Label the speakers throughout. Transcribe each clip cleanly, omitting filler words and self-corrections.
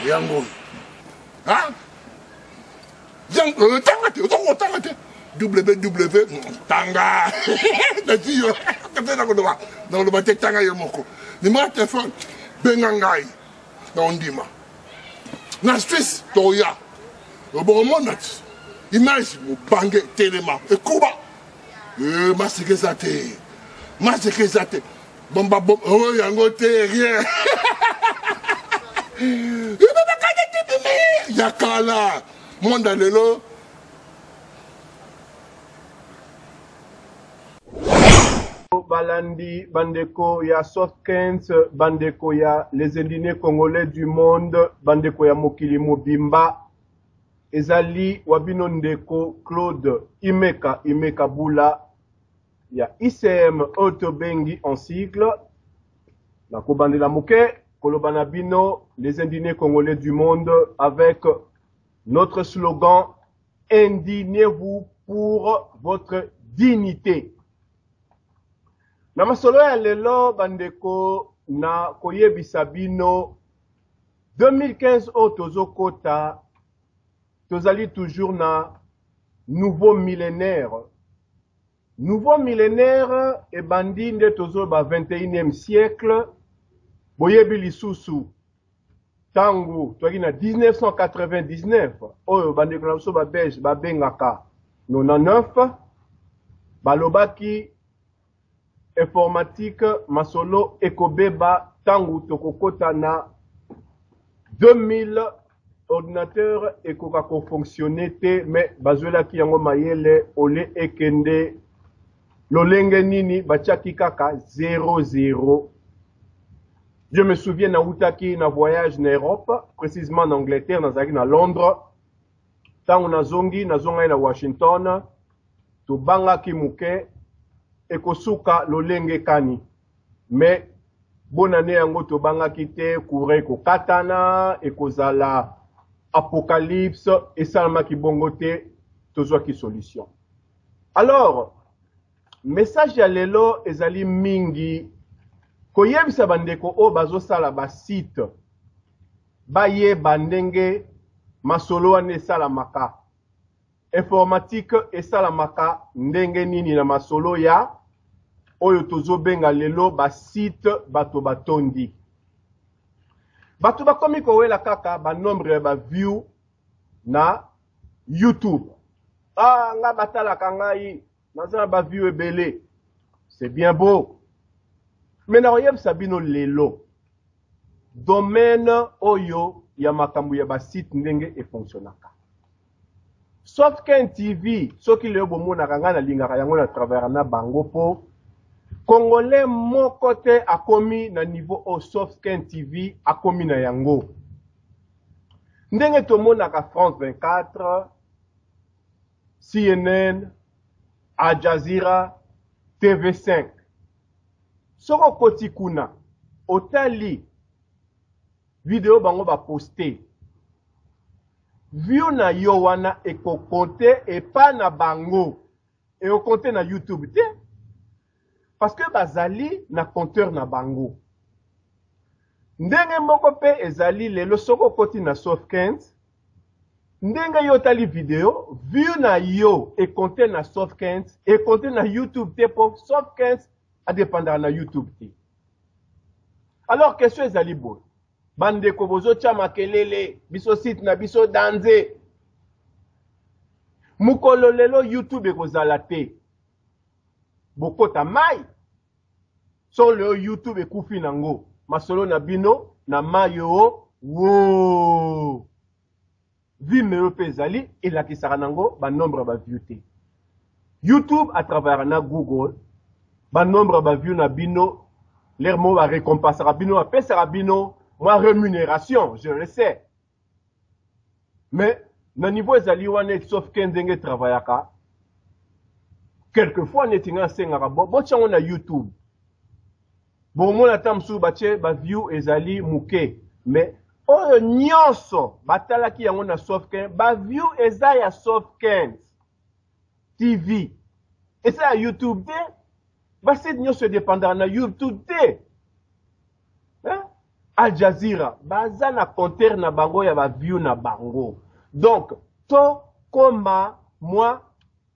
Speaker 1: yango. Hein? Tanga. WW Tanga. Dans le bâtiment Tanga Yomoko. Numéro de téléphone, Bengangai. Dans Ndima. Na Suisse, Toya. Au bon moment, image, vous bangez, téléma. Et Kuba. Maseke Zate. Bomba, oh, yango te, rien. Yakala. Monde lelo.
Speaker 2: Balandi, Bandeko, ya Softkens, Bandeko, ya les Indiens congolais du monde, Bandeko, ya Mokili Mobimba, Ezali, Wabino Ndeko, Claude, Imeka Boula, ya ICM Autobengi en sigle, la Kobande la Moke, Kolobanabino, les Indiens congolais du monde, avec notre slogan, indignez-vous pour votre dignité. Na masolo ya lelo bandeko na koyebisa bino 2015 o tozokota tozali toujours na nouveau millénaire. Nouveau millénaire e bandi nde tozo ba 21e siècle boyebi lisusu tangu toki na 1999 oyo bandeko na so ba belge ba bengaka 99 balobaki informatique masolo ekobeba tangu tokokota na 2000 ordinateur ekoka ko fonctionner te mais bazwelaki yango mayele ole ekende lolenge nini batiaki kaka 00. Je me souviens na utaki na voyage na Europe, précisément en Angleterre, nazaki na Londres, tangu nazongi na Washington, to bangaki muke ekosuka lolenge kani. Mais bonane yango to bangaki te courant ko katana ekozala apocalypse et salamaki bongo te tozwaki solution. Alors message ya lelo ezali mingi koyebisa bandeko o bazosala ba site baye bandenge masolo wana esalamaka informatique esalamaka ndenge nini na masolo ya oyo tozobenga lelo ba site bato batondi bato bakomi kowela kaka ba nombre ya ba view na YouTube. Ah nga batalaka ngai nazana ba view ebele, c'est bien beau, mais na oyeb sabino lelo domaine oyo ya makambo ya ba site ndenge e fonctionnaka. Softken TV soki leo bomonaka nga na lingaka yango na travers na bango po Congolais moko te akomi na niveau o Softken TV akomi na yango. Ndenge tomonaka France 24, CNN, Al Jazeera, TV5. Soko koti kuna, otali video bango ba poste. View na yo wana eko konte e pa na bango. E o konte na YouTube te. Parce que bazali na compteur na bango. Ndenge moko pe ezali lelo soko koti na Softkens. Ndenge yo tali video, view na yo e konte na Softkens, e konte na YouTube te po Softkens a dépendre na YouTube te. Alors question ezali bon. Bande ko bozo tia makelele, biso site na biso danze. Mukolo lelo YouTube ekozala te. Bokota mai. So leo YouTube ekufi nango. Masolo na bino na mayo wo. Vimeo pezali elakisaka nango ba nombre ba view te. YouTube à travers na Google ba nombre ba view na bino l'air mo ba récompense rabino apesa rabino moi rémunération, je le sais. Mais na niveau ezali wana sauf kendenge travaillaka. Quelquefois netinga senga bo tchango na YouTube. Bon mona tamsu bache ba view ezali muke mais oyo nyonso batalaki yango na Softkens ba view eza ya Softkens TV eza ya YouTube te ba site nyonso dépendant na YouTube te hein? Al Jazeera baza na compteur na bango ya ba view na bango. Donc to koma moi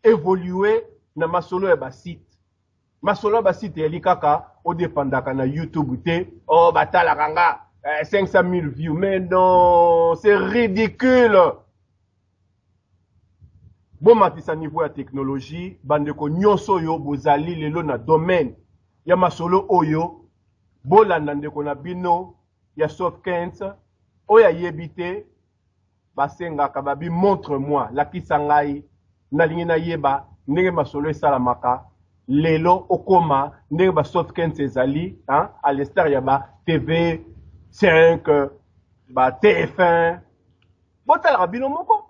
Speaker 2: évoluer na masolo ya ba site. Masolo ya ba site eli kaka o dépendaka na YouTube te oh batala kanga 500 000 views. Mais non, c'est ridicule. Bon matisa niveau ya technologie, bandeko nyonso yo bozali lelo na domaine ya masolo oyo, bolanda ndeko na bino ya Softkenz, oya yebite, basenga kababi montre-moi, lakisa ngai, nalingi na yeba, ndenge masolo esalamaka, lelo okoma, ndenge ba Softkenz ezali, à l'instar ya ba TV5, ba TF1, botala bino moko.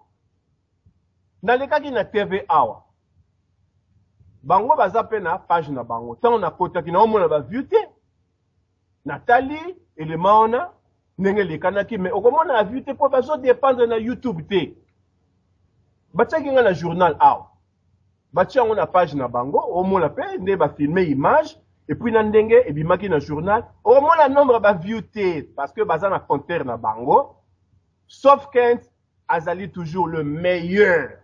Speaker 2: Nalekaki na TV awa. Bango baza pe na page na bango. Tant on a kotaki na omona ba view te. Nathalie elema ona ndenge lekanaki mais okomona na view te po bazo dépendre na YouTube te. Batiaki nga na journal awa. Batia ngo na page na bango, omona pe nde ba filmer image et puis na ndenge ebimaki na journal, omona nombre ba view te parce que baza na compteur na bango. Softkenz azali toujours le meilleur.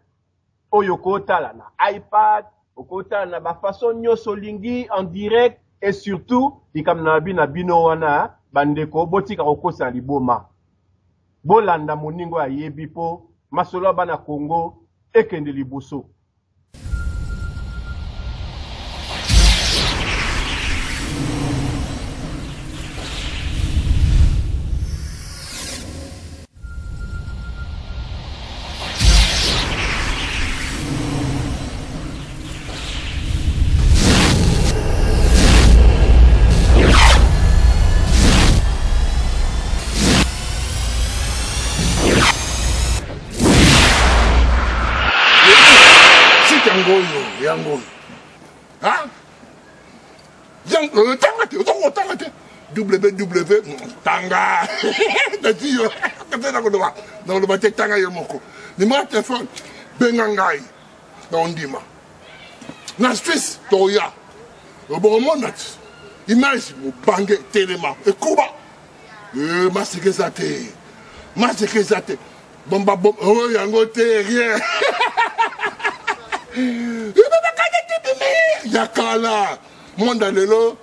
Speaker 2: Oyo kotala na iPad, okotala na ba façon nyonso lingi en direct et surtout ikam na bino wana bandeko botika kokosa liboma. Bolanda moningo ayebi po masolo bana Congo ekende liboso.
Speaker 1: Yango. Hein? Tanga. WW Tanga. Tanga. Dans le bâtiment Tanga Yomoko. Numéro de téléphone. Bengangai. Dans Ndima. Na Suisse, Toya. Le bon monde. Image, vous bangez téléma. Et Kuba. Masekezate. Bomba. Oh, Yango, rien. Yakala, monde lelo.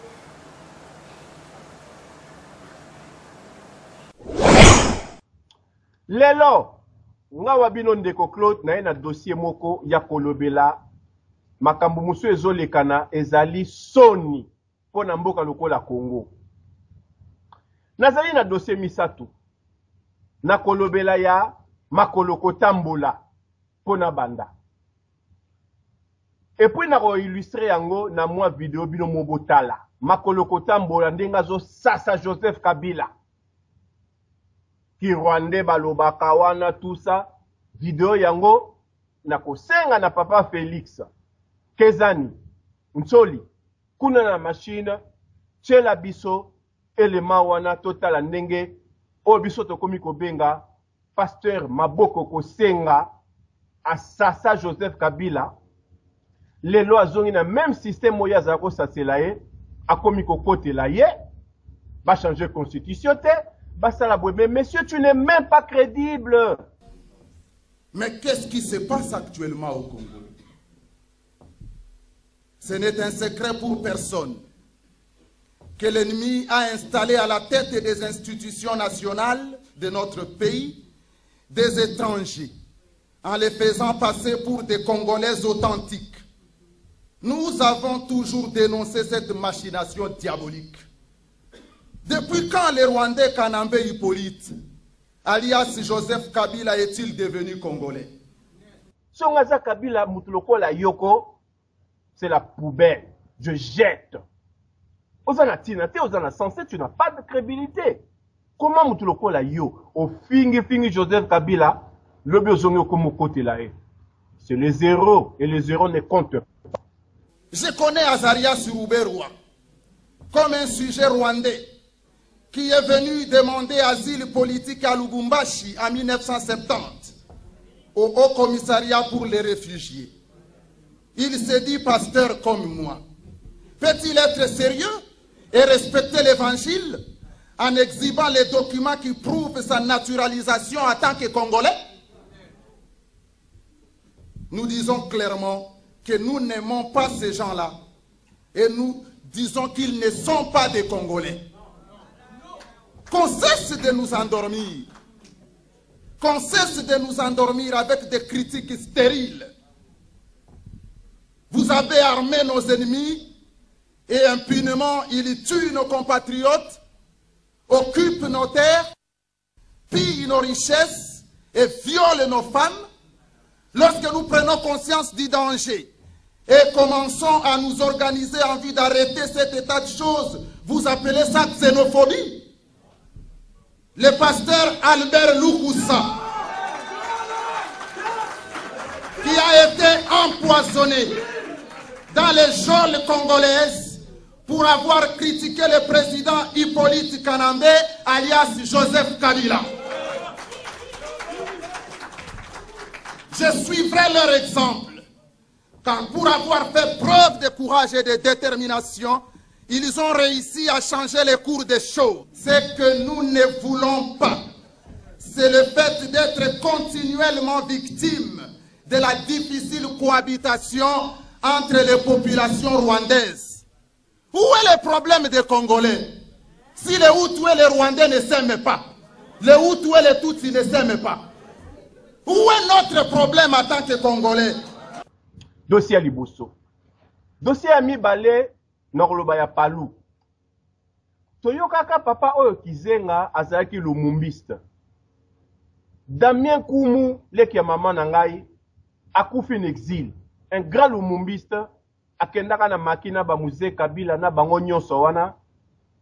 Speaker 2: Lelo, nga wabino ndeko Claude na na dossier moko ya kolobela makambo musu ezolekana ezali soni pona mboka lokola Congo. Nazali na dossier misatu. Na kolobela ya makoloko tambola pona banda. Et puis na ko illustrer yango na mwa vidéo bino mobotala. Makoloko tambola ndenga zo sasa Joseph Kabila. Ki Rwandais balobaka wana tout ça. Vidéo yango na kosenga na papa Félix. Kezani, Ntsoli, kuna na machine, chela biso, elema wana totala ndenge, o biso tokomi kobenga, pasteur Maboko kosenga, asasa Joseph Kabila, lelo azongi na même système moya zako sasela ye, akomi kokotela ye, ba changer constitution te, ba sala boue, mais monsieur tu n'es même pas crédible.
Speaker 3: Mais qu'est-ce qui se passe actuellement au Congo? Ce n'est un secret pour personne que l'ennemi a installé à la tête des institutions nationales de notre pays des étrangers en les faisant passer pour des Congolais authentiques. Nous avons toujours dénoncé cette machination diabolique. Depuis quand le Rwandais Kanambe Hippolyte, alias Joseph Kabila, est-il devenu Congolais?
Speaker 2: Songaza Kabila Mutuloko la Yoko, c'est la poubelle. Je jette. Ozana Tinate, Ozana Sensé, tu n'as pas de crédibilité. Comment Mutuloko la Yo, au fingi Joseph Kabila, le biozongo comme côté là. C'est les zéros, et les zéros ne comptent pas.
Speaker 3: Je connais Azarias Rouberoua comme un sujet rwandais qui est venu demander asile politique à Lubumbashi en 1970 au Haut Commissariat pour les réfugiés. Il se dit pasteur comme moi. Peut-il être sérieux et respecter l'évangile en exhibant les documents qui prouvent sa naturalisation en tant que Congolais? Nous disons clairement que nous n'aimons pas ces gens-là. Et nous disons qu'ils ne sont pas des Congolais. Qu'on cesse de nous endormir. Qu'on cesse de nous endormir avec des critiques stériles. Vous avez armé nos ennemis et impunément ils tuent nos compatriotes, occupent nos terres, pillent nos richesses et violent nos femmes. Lorsque nous prenons conscience du danger et commençons à nous organiser en vue d'arrêter cet état de choses, vous appelez ça xénophobie? Le pasteur Albert Loukoussa, qui a été empoisonné dans les geôles congolaises pour avoir critiqué le président Hippolyte Kanambe, alias Joseph Kabila. Je suivrai leur exemple, quand pour avoir fait preuve de courage et de détermination, ils ont réussi à changer les cours des choses. Ce que nous ne voulons pas, c'est le fait d'être continuellement victime de la difficile cohabitation entre les populations rwandaises. Où est le problème des Congolais? Si les Hutus et les Rwandais ne s'aiment pas, les Hutus et les Tutsis ne s'aiment pas, où est notre problème en tant que Congolais?
Speaker 2: Dossier à Liboso. Dossier à Mibale, Norloba ya Palou. Toyokaka papa oyo kizenga azalaki lumumbiste. Damien Koumou, leki ya maman nangai, akufi en exil. Un grand lumumbiste, akendaka na makina ba musée Kabila na bango nyonso wana,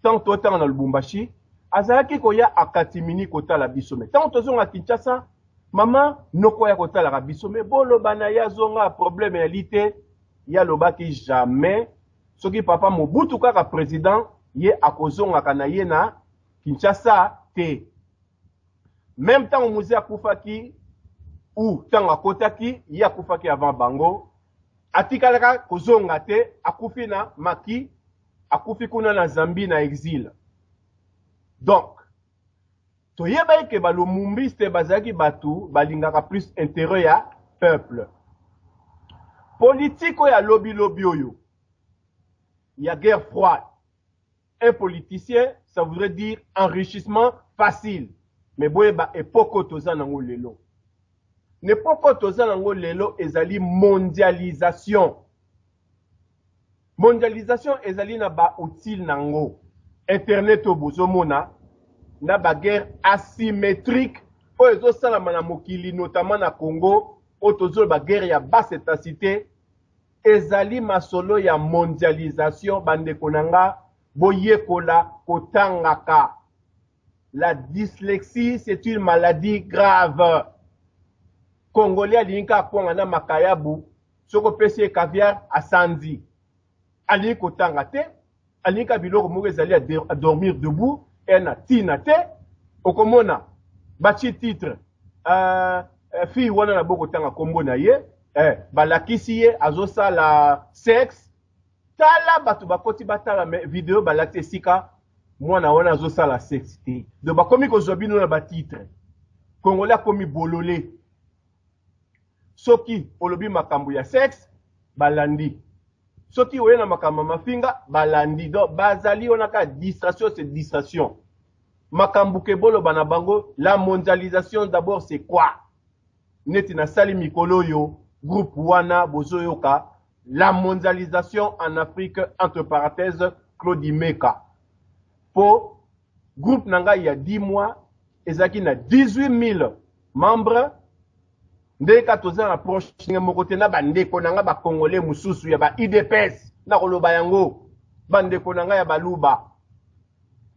Speaker 2: tanto tanga na Lubumbashi, azalaki koya akatimini kota la bisome. Tanto zonga Kinshasa, maman noko ya kota la bisome, bolo bana ya zonga problème ya lité, ya lobaki jamais. Soki papa Mobutu kaka président, ye akozonga kana ye na Kinshasa te. Même temps musée akufaki, ou tant akotaki, ye akufaki avant bango, atikalaka kozonga te, akufi na maki, akufi kuna na Zambie na exil. Donc, toyeba ke balo mumbiste bazaki batu, balingaka plus intérêt ya peuple. Politiko ya lobby oyo. Il y a guerre froide. Un politicien, ça voudrait dire enrichissement facile. Mais boyeba epoko toza nango lelo. N'epoko toza nango lelo ezali mondialisation. Mondialisation ezali na ba utile nango. Internet obozomona na ba guerre asymétrique oyo ezosalama na mokili, notamment na Congo, oyo tozo ba guerre ya basse intensité. Ezali masolo ya mondialisation bandeko nanga boyekola kotangaka. La dyslexie, c'est une maladie grave. Congolais alinka akwanga na makayabu, soko pesi caviar asandi. Alinka kotanga te, alinka biloko moko ezali à dormir debout, et na tina te, okomona bachi titre, fi wana na boko tanga kombo na ye, balakisi ye azosala sexe, tala batu bakoti batala video balakisi esika mwana wana azosala sexe te. Donc bakomi kozwa bino na batitre. Congolais akomi bololé. Soki olobi makambo ya sexe balandi. Soki oyena makambo mafinga balandi. Donc bazali onaka distraction, c'est distraction. Makambo ke bolo bana bango, la mondialisation d'abord c'est quoi? Neti na sali mikolo yo groupe wana bozoyoka, la mondialisation en Afrique, entre parenthèses, Claude Meka. Pour groupe nanga il y a 10 mois, ezaki na 18 000 membres. Ndeka toza na proche ngokote na bandeko nanga ba Congolais mususu ya ba IDPS na koloba yango, bandeko nanga ya baluba.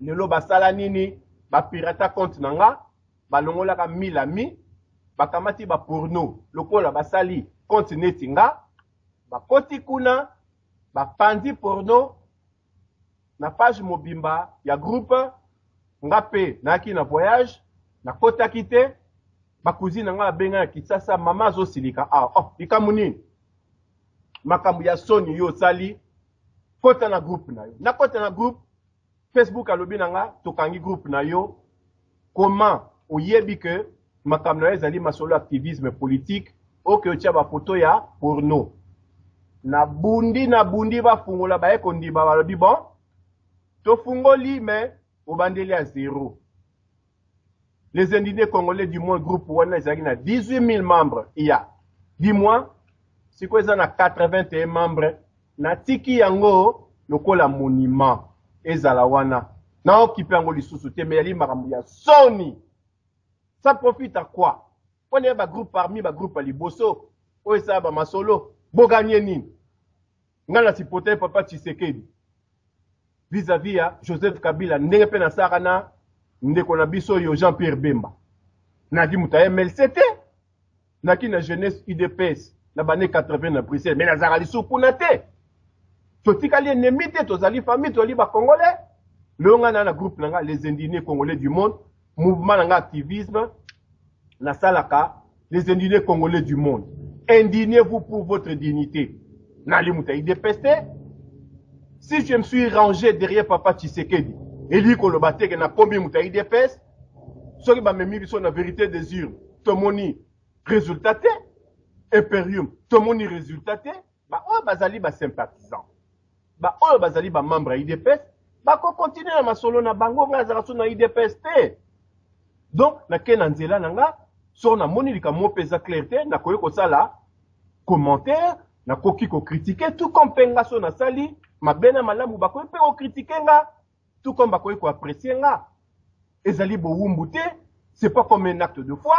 Speaker 2: Lelo basala nini? Ba pirata compte nanga, balongola ka 1000 amis, bakamati ba porno, lokola basali compte netinga, bakoti kuna, bapandi porno, na page mobimba ya groupe, ngape naki na voyage, na kota kite, bakuzi nanga benga ya Kinshasa, mama zo silika, ikamu nini? Makambu ya soni yo sali, kota na groupe na yo. Na kota na groupe, Facebook alobi nanga tokangi groupe na yo comment oyebi que makambo na yo ezali masolo activisme politique oke otia ba photo ya porno na bundi bafungola baye kondiba balobi bon tofungoli mais obandeli à zéro. Les indignés congolais du monde groupe wana ezali na 18 000 membres iya. Dis-moi si quoi ezana 81 membres na tiki yango lokola monument ezala wana na okipe yango lisusu te mais yali makambo ya soni. Ça profite à quoi? On est ba groupe parmi ba groupe liboso o esa ba masolo bo gagner nini? Ngala sipote papa Tshisekedi vis-à-vis à Joseph Kabila ndenge pe na sarana ndeko na biso yo Jean-Pierre Bemba na di mutaye MLCT na ki na jeunesse UDPS na bane 80 na Bruxelles mais na zara lisusu kuna te totikali ennemi te tozali famille toli ba congolais le ngana na groupe nanga les indignés congolais du monde mouvement nanga activisme na salaka les indignés congolais du monde indignez-vous pour votre dignité na li mutaye UDPS te. Si je me suis rangé derrière papa Tshisekedi, et lui qu'on le battait, qu'il n'a pas mis mutaï d'épaisse, ce qui m'a mis sur la vérité des urnes, tout mon résultaté, impérium, tout mon résultaté, bah, oh, bazali, bah, sympathisant. Bah, oh, bazali, bah, membre à IDPS, bah, qu'on continue à ma solo na bango, na zarasu na IDPS, donc, na kenanzela, nanga, sur na moni, lika mo pesa clarté, na koye ko sala, commentaire, na koki ko critiquer, tout comme penga so na sali, ma bena malamu bakoy pe o critiquer nga tout comme bakoy ko apprécier nga ezali bo wumbute c'est pas comme un acte de foi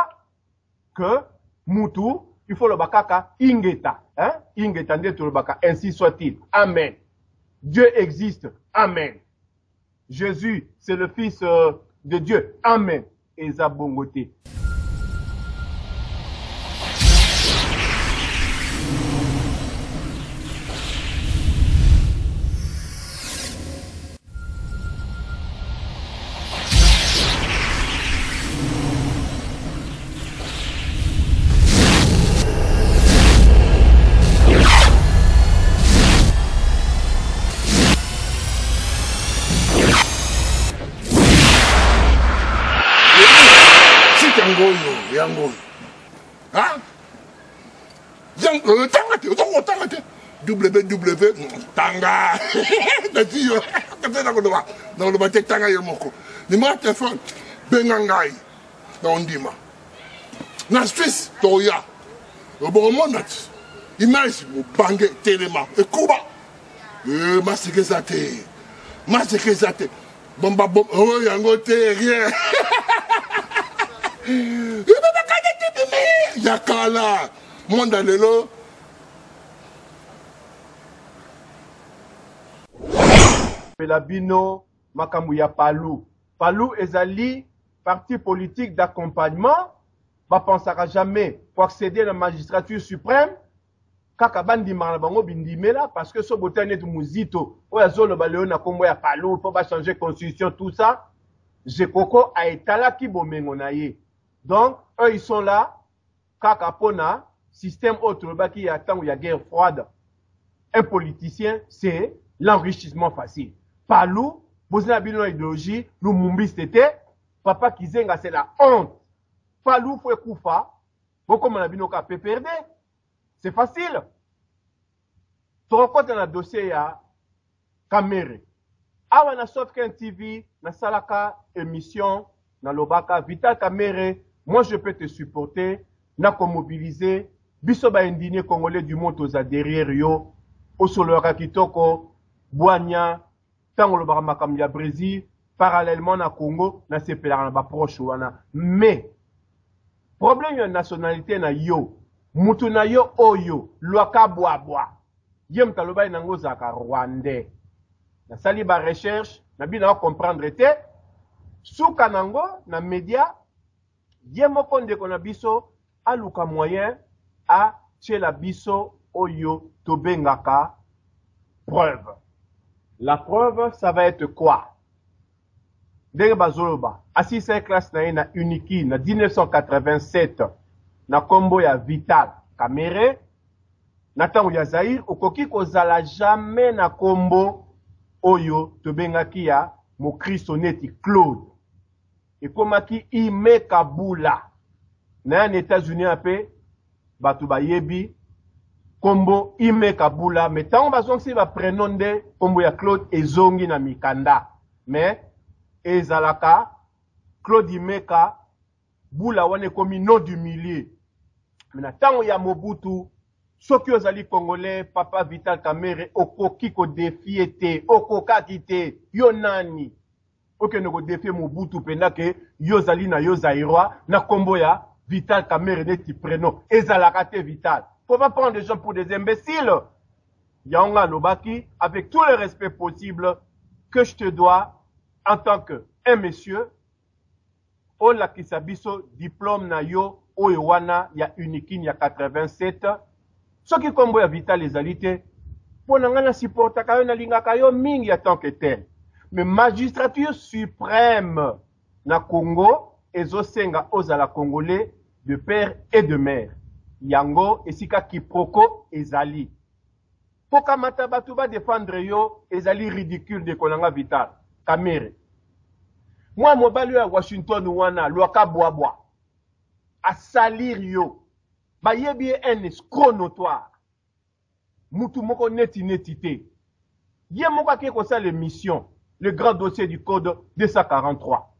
Speaker 2: que mutu il faut le bakaka ingeta hein ingeta ndeto le baka ainsi soit-il amen. Dieu existe amen. Jésus c'est le fils de Dieu amen. Eza bongote.
Speaker 1: Yango. Hein? Tangate. WW Tanga. Ndio. Katena kodoba. Na kodoba tanga yomoko. Ni ma téléphone bengangai. Na ondima. Na Suisse toya. Obomonat. Image mo bange telema. Ekuba. Masekezate. Bomba bom. Oh yango te rien. Yakala, monde lelo.
Speaker 2: Pelabino, makambu ya Palou. Palou ezali parti politique d'accompagnement. Va pensera jamais pour accéder à la magistrature suprême. Kaka bandi marbango bindimela parce que so botane de muzito. Oya zolo baleo na kombo ya Palou, faut pas changer constitution tout ça. Jekoko a etala ki bomengo na ye. Donc eux ils sont là. Kaka pona système autre qui y a tant où il y a guerre froide. Un politicien, c'est l'enrichissement facile. Palou, vous avez une idéologie, nous mumbistete, papa Kizenga c'est la honte. Palou faut koufa, bon comme on a vu nos cas perdre, c'est facile. Tu rencontres un dossier à Kamere. Awa na sauf qu'un TV, na salaka émission, na lobaka Vital Kamere, moi je peux te supporter. Na ko mobiliser biso ba indigné congolais du monde aux derrière yo au solora kitoko boanya tango lo makambo ya Brésil parallèlement na Congo na sepela na ba proche wana mais problème ya nationalité na yo mutu na yo oyo lwaka bwa yem taloba nango zaka rwandais na sali ba recherche na bina comprendre te suka nango na média yemo konde kona biso aluka moyen à chez la biso oyo tobengaka preuve. La preuve, ça va être quoi? Denge bazoloba, assise classe na Uniki na 1987 na kombo ya Vital Kamere na tango ya Zaire okoki kozala jamais na kombo oyo tobengaki ya mon Christo neti Claude. Et comme qui ime Kabula. Na en États-Unis apé batu ba yebi kombo ime Kabula. Mais tant bazong si va prénom de kombo ya Claude ezongi na mikanda. Mais ezalaka Claude Imeka Bula wane komi nom du milieu. Mais tant ya Mobutu soki ozali Congolais, Papa Vital Kamerhe, okoki ko défier te, okokaki te, yo nani. Oke no ko défier Mobutu penda ke yo zali na yo zairwa, na kombo ya Vital Kamerhe neti prénom. Ezalaka te Vital. Faut pas prendre des gens pour des imbéciles. Yaonga Lobaki, avec tout le respect possible que je te dois, en tant que un monsieur, Ola Kisabiso, diplôme na yo, Oyewana, ya Unikin, ya 87, ce qui kombo ya Vital ezalité, pour n'angana supporta kayo na linga kayo mingi ya tant que tel. Mais magistrature suprême na Congo, ezosenga ozala Congolais de père et de mère. Yango, esika kiproko ezali. Poka matabatu ba défendre yo, ezali ridicule de Kolanga Vital. Kamerhe. Moi, mobali à Washington wana, loaka boabwa. A salir yo. Ba yebi un escroc notoire. Moutou moko neti netité. Yé moko ke kosa l'émission, le grand dossier du code 243.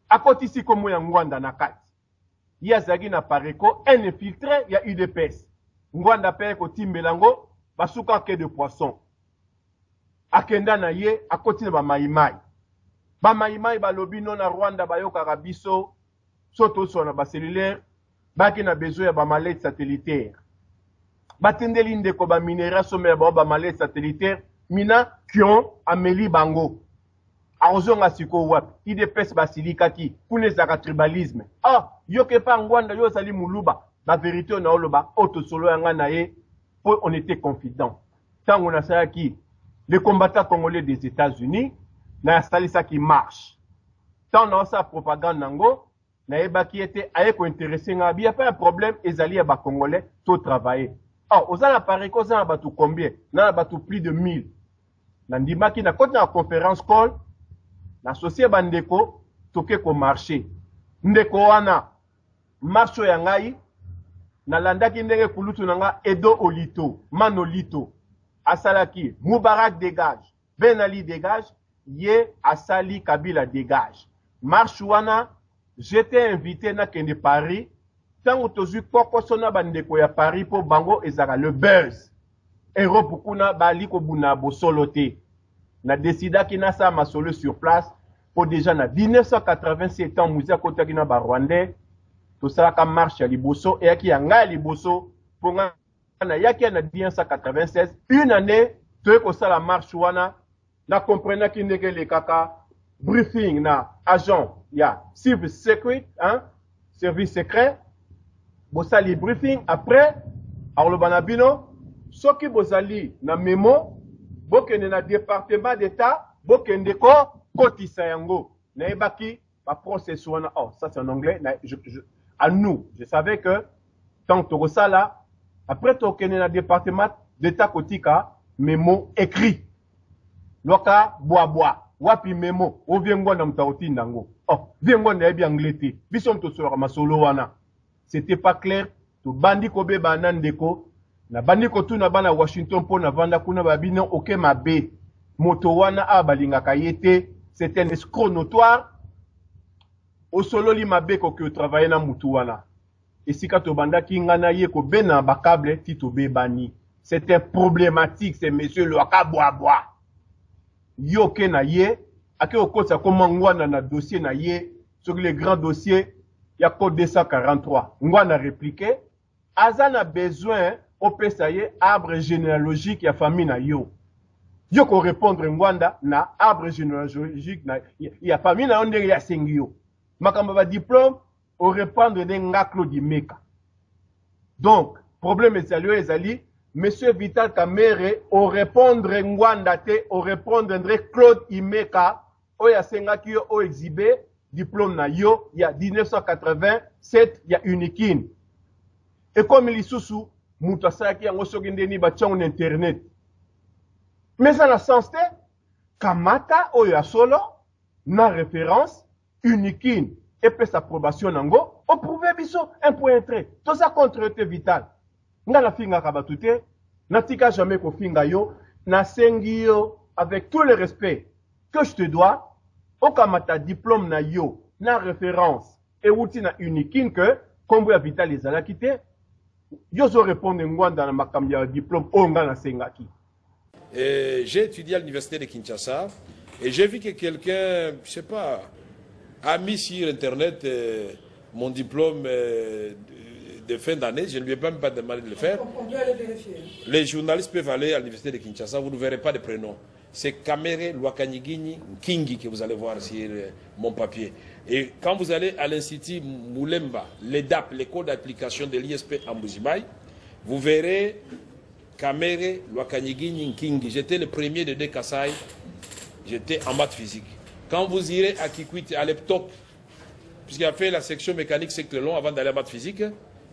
Speaker 2: A côté ici comme ya Ngwanda na kati. Ya zagi na pareko, un infiltré, ya UDPS. Ngwanda peye ko timbelango, basuka ke de poisson. Akenda na ye, a côté ba maïmaï. Ba maïmaï ba lobi non na Rwanda ba yoka rabiso, soto so na ba cellulaire, baki na besoin ya ba mallette satellitaire. Batendeli ndeko ba minéral sommet ba mallette satellitaire, mina kion ameli bango. Aozonga siko wap, IDPS basilikaki, kune zaka tribalisme. Ah, yoke pa Ngwanda yo sali muluba, la vérité na oloba, auto solo yanga na ye, pour on était confident. Tant on a ça qui, les combattants congolais des États-Unis, na salisa qui marche. Tant on a sa propagande nango, na eba qui était aye ko intéressé nga, il y a pas un problème, ezali ya ba congolais, tout travailler. Ah, aux ala pareko za ba tout combien? Na ba tout plus de 1000. Nandima ki na kote na conférence call, na associé bandeko, toke ko marché. Ndeko wana, marcho ya ngai, na landaki ndenge kulutu nanga Edo Olito, Manolito, asalaki, Moubarak dégage, Ben Ali dégage, ye asali Kabila dégage. Marche wana, j'étais invité na kende Paris, tango tozu koko sona bandeko ya Paris po bango ezaka le buzz. Ero pukuna bali ko buna bosolote. Na décida ki na sa masolo sur place, pour déjà na 1987 ans, mouza kota ki na ba Rwandais, tout ça ka marche ya liboso, et yaki ya nga liboso, pour nga na yaki na 1996, une année, tu ko sa la marche wana, na comprena ki ndeke le kaka, briefing na agent, ya service secret, hein, service secret, bosali briefing, après, alors banabino, soki bosali na memo, bokende na département d'état, bokende ko kotisa yango. Na ebaki, ba process wana, oh, ça c'est en anglais, à nous, je savais que, tant que ça là, après tokende na département d'état kotika, memo écrit. Loka, bois, wapi memo, o viengo na mtaoti nango. Oh, viengo na ebi anglais, bisom to sora masolo wana. C'était pas clair, to bandi kobe banandeko, na bandi kotu na bana Washington po na vanda kuna babino oke mabe. Moto wana abalinga kayete, c'est un escroc notoire. Au solo li mabe ko ke travailler na mutu wana. Esika to banda ki ngana ye ko bena bakable tito be bani. C'était problématique, c'est monsieur le akaboa. Yo ke na ye, ake okosa koma ngwana na dossier na ye, sur les grands dossiers, ya code 243. Ngwana répliqué, azana besoin au pesaye arbre généalogique ya famille na yo. Yo ko répondre Ngwanda na arbre généalogique na ya famille na onde ya sengio. Makamba ba diplôme au répondre de nga Claude Imeka. Donc, problème ezali, monsieur Vital Kamerhe au répondre Ngwanda te au répondre Claude Imeka o ya sengaki yo o exhibé diplôme na yo ya 1987 ya Unikin. Et comme il lisusu mutu asalaki yango soki ndeni batiango na internet. Mais ça na sens te kamata oyo ya solo na référence unique et puis sa approbation nango au prouver biso un point trait tout ça contre vital nga la finga kabatute natika jamais ko finga yo na sengi yo avec tout le respect que je te dois au kamata diplôme na yo na référence et outil na unique que comme ya vital les ala quitté yo zo répondre ngwanda na makambi ya diplôme onga na sengaki.
Speaker 4: J'ai étudié à l'université de Kinshasa et j'ai vu que quelqu'un, je sais pas, a mis sur internet mon diplôme de fin d'année. Je ne lui ai même pas demandé de le faire.
Speaker 5: On doit aller vérifier.
Speaker 4: Les journalistes peuvent aller à l'université de Kinshasa, vous ne verrez pas de prénom. C'est Kamere Lwakanyigini Kingi que vous allez voir sur mon papier. Et quand vous allez à l'Institut Moulemba, l'EDAP, l'école d'application de l'ISP en Mbujimaï, vous verrez Kamere Lwakanyigini Kingi. J'étais le premier de Kasai, j'étais en maths physique. Quand vous irez à Kikwiti, à l'EPTOP, puisqu'il a fait la section mécanique cycle long avant d'aller à maths physique,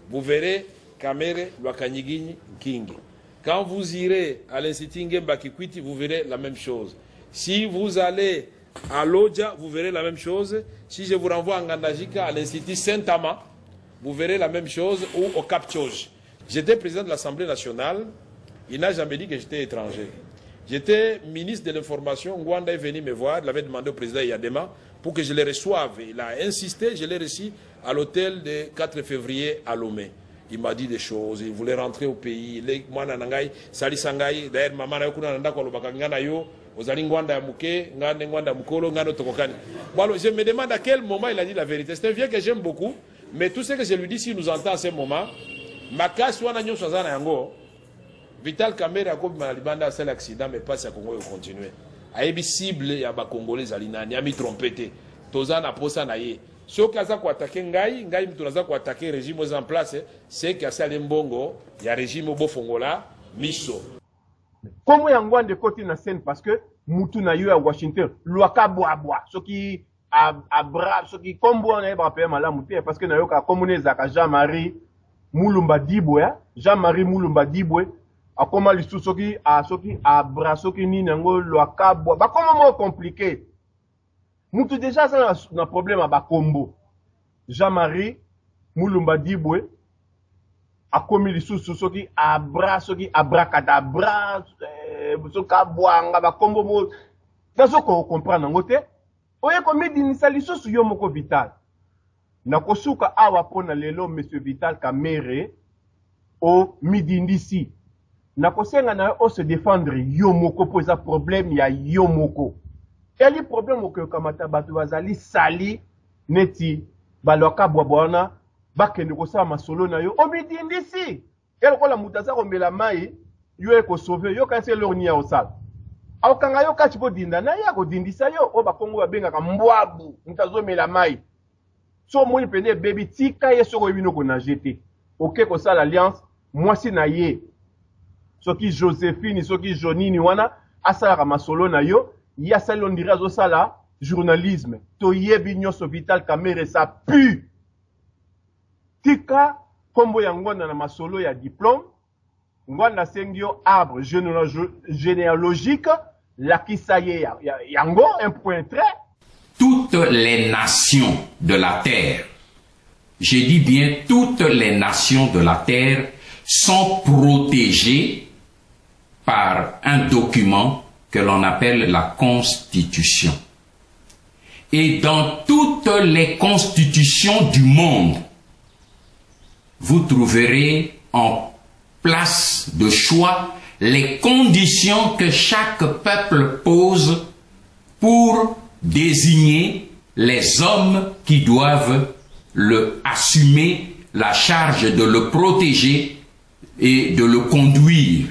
Speaker 4: vous verrez Kamere Lwakanyigini Kingi. Quand vous irez à l'Institut Ngemba Kikwiti, vous verrez la même chose. Si vous allez à Lodja, vous verrez la même chose. Si je vous renvoie à Ngandajika, à l'Institut Saint-Ama, vous verrez la même chose, ou au Cap Tchoj. J'étais président de l'Assemblée nationale, il n'a jamais dit que j'étais étranger. J'étais ministre de l'Information, Ngwanda est venu me voir, il avait demandé au président Yadema pour que je le reçoive. Il a insisté, je l'ai reçu à l'hôtel de 4 février à Lomé. Il m'a dit des choses, il voulait rentrer au pays. D'ailleurs, maman a je me demande à quel moment il a dit la vérité. C'est un vieux que j'aime beaucoup, mais tout ce que je lui dis, s'il nous entend à ce moment, ma casse Vital Kamere a comme Malibanda a fait l'accident, mais pas à Congo continuer. A été cible, il y a des Congolais, il y a mis trompé. Tozan a posé naïe. Ce qui a attaqué Ngaï, Ngaï a attaqué le régime en place, c'est qu'il y a Salé Mbongo, il y a le régime au Bofongola, Miso.
Speaker 2: Comment il y a un de côté dans la scène parce que Moutou na eu à Washington, Luaka Boaboa, ce qui a brave, ce qui comme on est rappelé Malamouté, parce que na eu qu'à communer Zaka Jean-Marie Moulumba Diboué, Jean-Marie Moulumba Diboué, a comment les sous-soki a brasoki ni nango Luaka Boa, bah comment compliqué. Moutou déjà ça un problème à Bakombo. Jean-Marie Moulumba Diboué a commis les sous-soki a brasoki a bracadabra, soka boanga Bakombo mo. Dans ce qu'on comprend nangote, oye comme dinisa lisusu yo moko Vital. Nakosuka awa pona lelo monsieur Vital Kamere au midindisi. Nakosenga na o se défendre yo moko posa problème ya yo moko. Il y a problème au kamata batu bazali sali neti baloka bwabwana bakende ko sa masolo na yo omidindisi el ko la mutasa ko mela mai yo e ko sauver yo kanse lorni ya osala au kanga yo kati po dinda na ya ko dindisa yo o ba kongo babenga ka mbwabu mutazo mela mai so mo pene baby tika ye soko bino ko na jeté OK ko sala alliance mwasi na ye soki Joséphine soki Jonini wana asala ka masolo na yo ya sali on dirait sala journalisme to yebi nyoso Vital Kamere ça pue tika kombo ya ngwanda na masolo ya diplôme ngwanda sengio arbre généalogique la kisaye yango un point trait.
Speaker 6: Toutes les nations de la terre, je dis bien toutes les nations de la terre sont protégées par un document que l'on appelle la Constitution. Et dans toutes les constitutions du monde, vous trouverez en place de choix les conditions que chaque peuple pose pour désigner les hommes qui doivent assumer la charge de le protéger et de le conduire.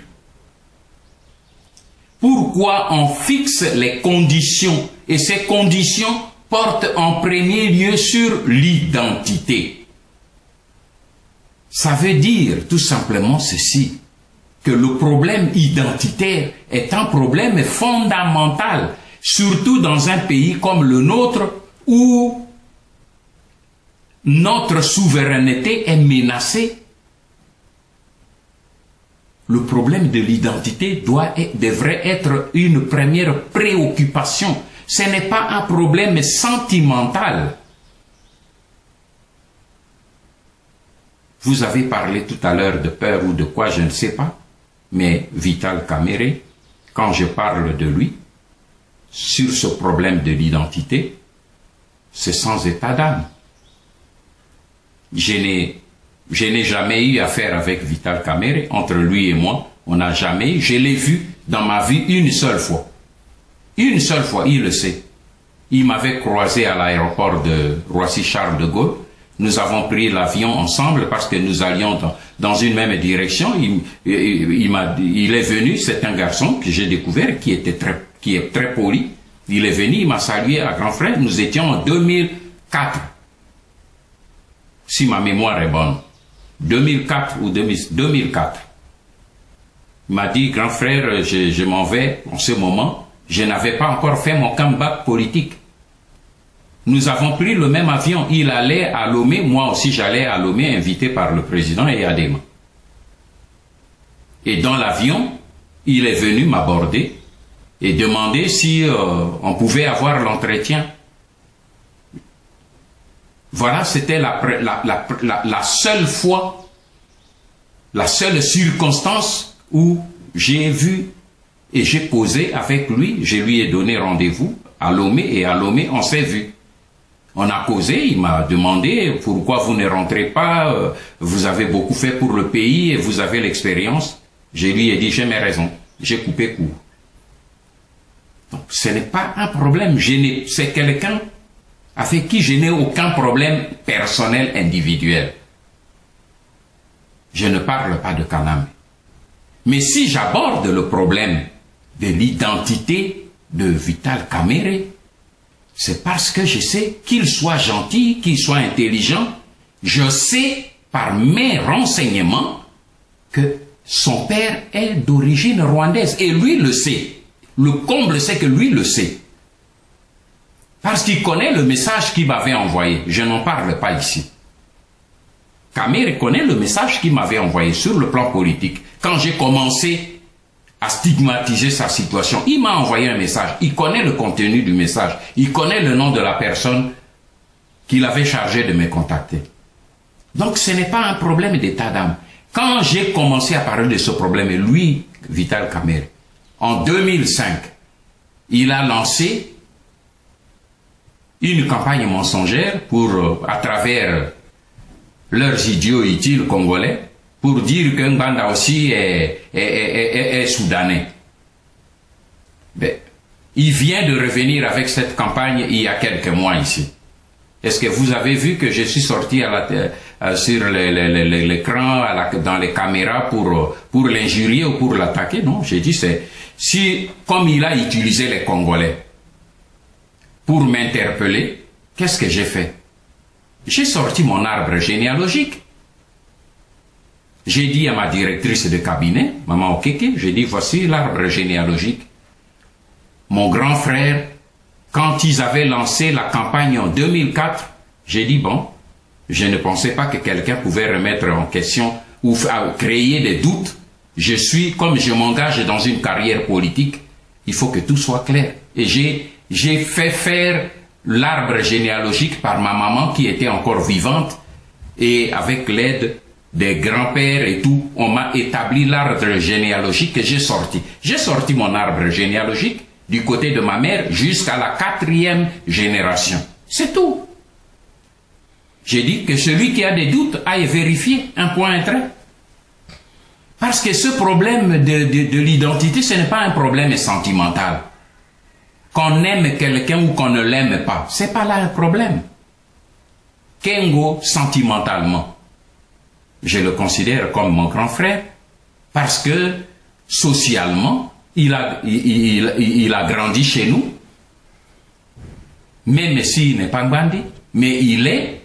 Speaker 6: Pourquoi on fixe les conditions? Et ces conditions portent en premier lieu sur l'identité. Ça veut dire tout simplement ceci, que le problème identitaire est un problème fondamental, surtout dans un pays comme le nôtre où notre souveraineté est menacée. Le problème de l'identité devrait être une première préoccupation, Ce n'est pas un problème sentimental. Vous avez parlé tout à l'heure de peur ou de quoi, je ne sais pas. Mais Vital Kamerhe, quand je parle de lui, sur ce problème de l'identité, c'est sans état d'âme. Je n'ai jamais eu affaire avec Vital Kamerhe. Entre lui et moi, on n'a jamais eu. Je l'ai vu dans ma vie une seule fois. Une seule fois, il le sait. Il m'avait croisé à l'aéroport de Roissy-Charles de Gaulle. Nous avons pris l'avion ensemble parce que nous allions dans une même direction. Il est venu, c'est un garçon que j'ai découvert qui est très poli. Il est venu, il m'a salué à grand frère. Nous étions en 2004. Si ma mémoire est bonne. 2004 ou 2004. Il m'a dit, grand frère, je m'en vais en ce moment. Je n'avais pas encore fait mon comeback politique. Nous avons pris le même avion. Il allait à Lomé, moi aussi j'allais à Lomé, invité par le président et Adema. Et dans l'avion, il est venu m'aborder et demander si on pouvait avoir l'entretien. Voilà, c'était la seule fois, la seule circonstance où j'ai vu et j'ai posé avec lui. Je lui ai donné rendez-vous à Lomé et à Lomé, on s'est vu. On a causé, il m'a demandé pourquoi vous ne rentrez pas, vous avez beaucoup fait pour le pays et vous avez l'expérience. Je lui ai dit, j'ai mes raisons, j'ai coupé court. Donc ce n'est pas un problème, c'est quelqu'un avec qui je n'ai aucun problème personnel individuel. Je ne parle pas de Kaname. Mais si j'aborde le problème de l'identité de Vital Kamerhe, c'est parce que je sais qu'il soit gentil, qu'il soit intelligent. Je sais par mes renseignements que son père est d'origine rwandaise. Et lui le sait. Le comble, c'est que lui le sait. Parce qu'il connaît le message qu'il m'avait envoyé. Je n'en parle pas ici. Kamerhe connaît le message qu'il m'avait envoyé sur le plan politique. Quand j'ai commencé à stigmatiser sa situation, il m'a envoyé un message. Il connaît le contenu du message. Il connaît le nom de la personne qu'il avait chargé de me contacter. Donc ce n'est pas un problème d'état d'âme. Quand j'ai commencé à parler de ce problème, lui, Vital Kamerhe, en 2005, il a lancé une campagne mensongère pour, à travers leurs idiots utiles congolais, pour dire que Ngbanda aussi est soudanais. Ben, il vient de revenir avec cette campagne il y a quelques mois ici. Est-ce que vous avez vu que je suis sorti sur l'écran, dans les caméras pour l'injurier ou pour l'attaquer? Non, j'ai dit comme il a utilisé les Congolais pour m'interpeller, qu'est-ce que j'ai fait? J'ai sorti mon arbre généalogique. J'ai dit à ma directrice de cabinet, Maman Okeke, j'ai dit, voici l'arbre généalogique. Mon grand frère, quand ils avaient lancé la campagne en 2004, j'ai dit, bon, je ne pensais pas que quelqu'un pouvait remettre en question ou créer des doutes. Comme je m'engage dans une carrière politique, il faut que tout soit clair. Et j'ai fait faire l'arbre généalogique par ma maman qui était encore vivante et avec l'aide des grands-pères et tout, on m'a établi l'arbre généalogique que j'ai sorti. J'ai sorti mon arbre généalogique du côté de ma mère jusqu'à la 4e génération. C'est tout. J'ai dit que celui qui a des doutes aille vérifier un point, un trait. Parce que ce problème de l'identité, ce n'est pas un problème sentimental. Qu'on aime quelqu'un ou qu'on ne l'aime pas, c'est pas là un problème. Kengo, sentimentalement, je le considère comme mon grand frère parce que socialement, il a grandi chez nous, même s'il n'est pas Ngbandi, mais il est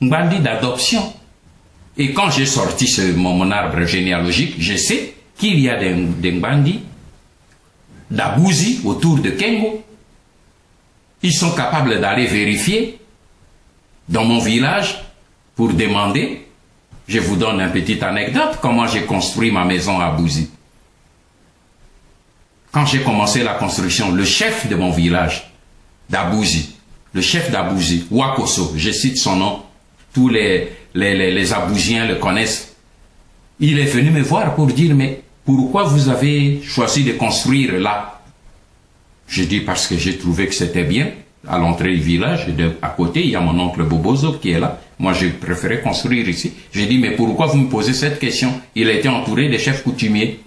Speaker 6: Ngbandi d'adoption. Et quand j'ai sorti mon arbre généalogique, je sais qu'il y a des Ngbandi, d'Abouzi autour de Kengo. Ils sont capables d'aller vérifier dans mon village pour demander. Je vous donne une petite anecdote, comment j'ai construit ma maison à Abouzi. Quand j'ai commencé la construction, le chef de mon village d'Abouzi, le chef d'Abouzi, Wakoso, je cite son nom, tous les Abouziens le connaissent. Il est venu me voir pour dire, mais pourquoi vous avez choisi de construire là? Je dis parce que j'ai trouvé que c'était bien. À l'entrée du village, à côté, il y a mon oncle Bobozo qui est là. Moi, j'ai préféré construire ici. J'ai dit, mais pourquoi vous me posez cette question? Il a été entouré des chefs coutumiers.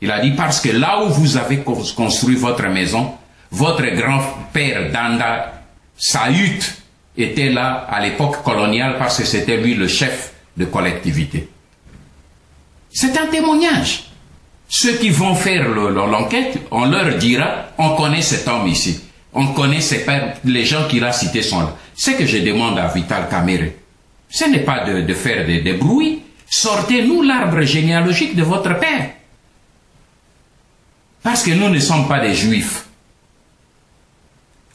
Speaker 6: Il a dit, parce que là où vous avez construit votre maison, votre grand-père Danda Saït était là à l'époque coloniale parce que c'était lui le chef de collectivité. C'est un témoignage. Ceux qui vont faire l'enquête, on leur dira, on connaît cet homme ici. On connaît ses pères, les gens qu'il a cités sont là. Ce que je demande à Vital Kamerhe, ce n'est pas de faire des bruits. Sortez-nous l'arbre généalogique de votre père. Parce que nous ne sommes pas des juifs.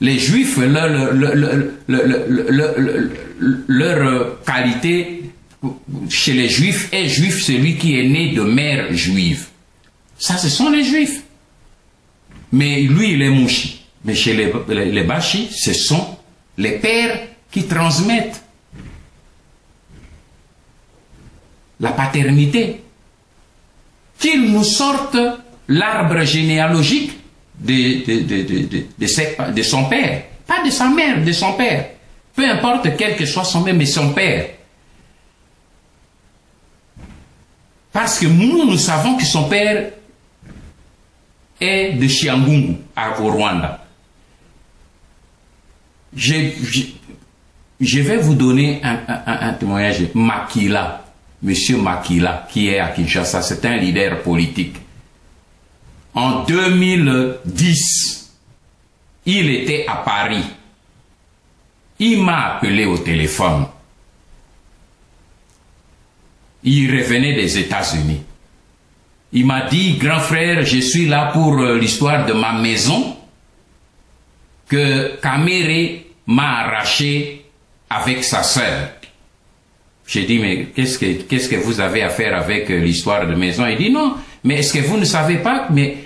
Speaker 6: Les juifs, leur qualité chez les juifs est juif celui qui est né de mère juive. Ça, ce sont les juifs. Mais lui, il est mouchi. Mais chez les Bachis, ce sont les pères qui transmettent la paternité. Qu'ils nous sortent l'arbre généalogique de son père. Pas de sa mère, de son père. Peu importe quel que soit son mère, mais son père. Parce que nous savons que son père est de Chiangungu, au Rwanda. Je vais vous donner un témoignage. Makila, Monsieur Makila, qui est à Kinshasa, c'est un leader politique. En 2010, il était à Paris. Il m'a appelé au téléphone. Il revenait des États-Unis. Il m'a dit, grand frère, je suis là pour l'histoire de ma maison que Kamerhe m'a arraché avec sa sœur. J'ai dit, mais qu'est-ce que vous avez à faire avec l'histoire de maison? Il dit, non, mais est-ce que vous ne savez pas, mais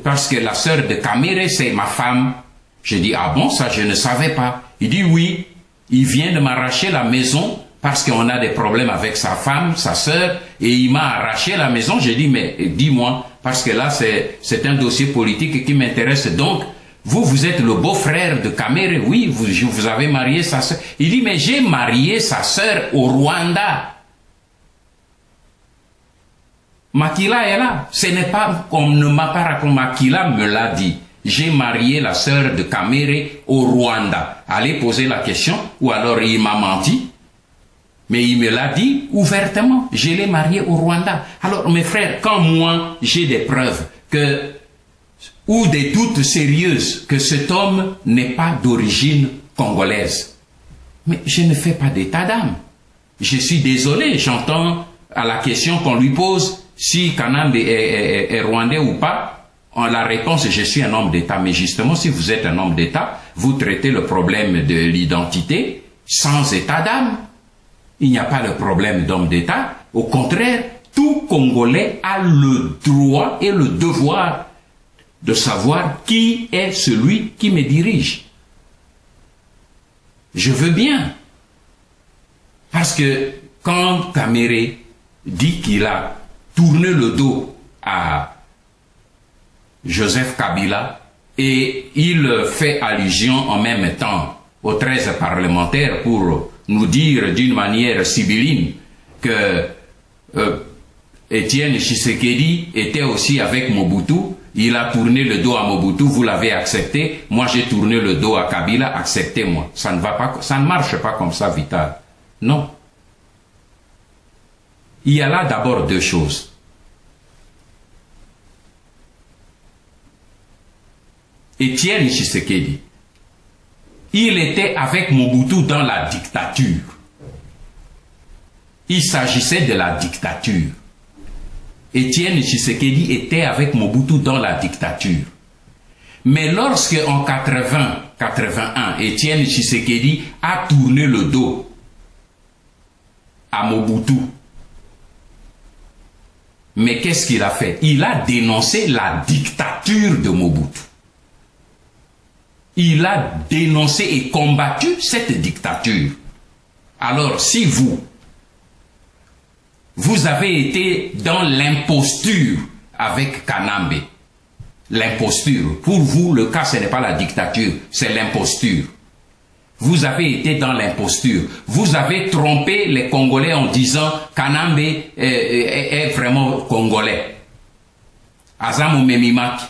Speaker 6: parce que la sœur de Kamerhe, c'est ma femme. J'ai dit, ah bon, ça je ne savais pas. Il dit, oui, il vient de m'arracher la maison parce qu'on a des problèmes avec sa femme, sa sœur, et il m'a arraché la maison. J'ai dit, mais dis-moi, parce que là, c'est un dossier politique qui m'intéresse. Donc, vous êtes le beau-frère de Kamerhe, oui, vous avez marié sa sœur. Il dit, mais j'ai marié sa sœur au Rwanda. Makila est là. Ce n'est pas comme ne m'a pas raconté, Makila me l'a dit. J'ai marié la sœur de Kamerhe au Rwanda. Allez poser la question, ou alors il m'a menti. Mais il me l'a dit ouvertement. Je l'ai marié au Rwanda. Alors mes frères, quand moi j'ai des preuves ou des doutes sérieuses que cet homme n'est pas d'origine congolaise, mais je ne fais pas d'état d'âme. Je suis désolé, j'entends à la question qu'on lui pose si Kanambe est rwandais ou pas. En la réponse, je suis un homme d'État. Mais justement, si vous êtes un homme d'État, vous traitez le problème de l'identité sans état d'âme. Il n'y a pas de problème d'homme d'État. Au contraire, tout Congolais a le droit et le devoir de savoir qui est celui qui me dirige. Je veux bien. Parce que quand Kamerhe dit qu'il a tourné le dos à Joseph Kabila et il fait allusion en même temps aux 13 parlementaires pour nous dire d'une manière sibylline que Étienne Tshisekedi était aussi avec Mobutu. Il a tourné le dos à Mobutu, vous l'avez accepté. Moi, j'ai tourné le dos à Kabila, acceptez-moi. Ça ne va pas, ça ne marche pas comme ça, Vital. Non. Il y a là d'abord deux choses. Étienne Tshisekedi, il était avec Mobutu dans la dictature. Il s'agissait de la dictature. Étienne Tshisekedi était avec Mobutu dans la dictature. Mais lorsque en 80-81, Étienne Tshisekedi a tourné le dos à Mobutu, mais qu'est-ce qu'il a fait? Il a dénoncé la dictature de Mobutu. il a dénoncé et combattu cette dictature. Alors, si vous avez été dans l'imposture avec Kanambe, l'imposture, pour vous, le cas, ce n'est pas la dictature, c'est l'imposture. Vous avez été dans l'imposture. Vous avez trompé les Congolais en disant Kanambe est vraiment Congolais. Azamu Memimaki,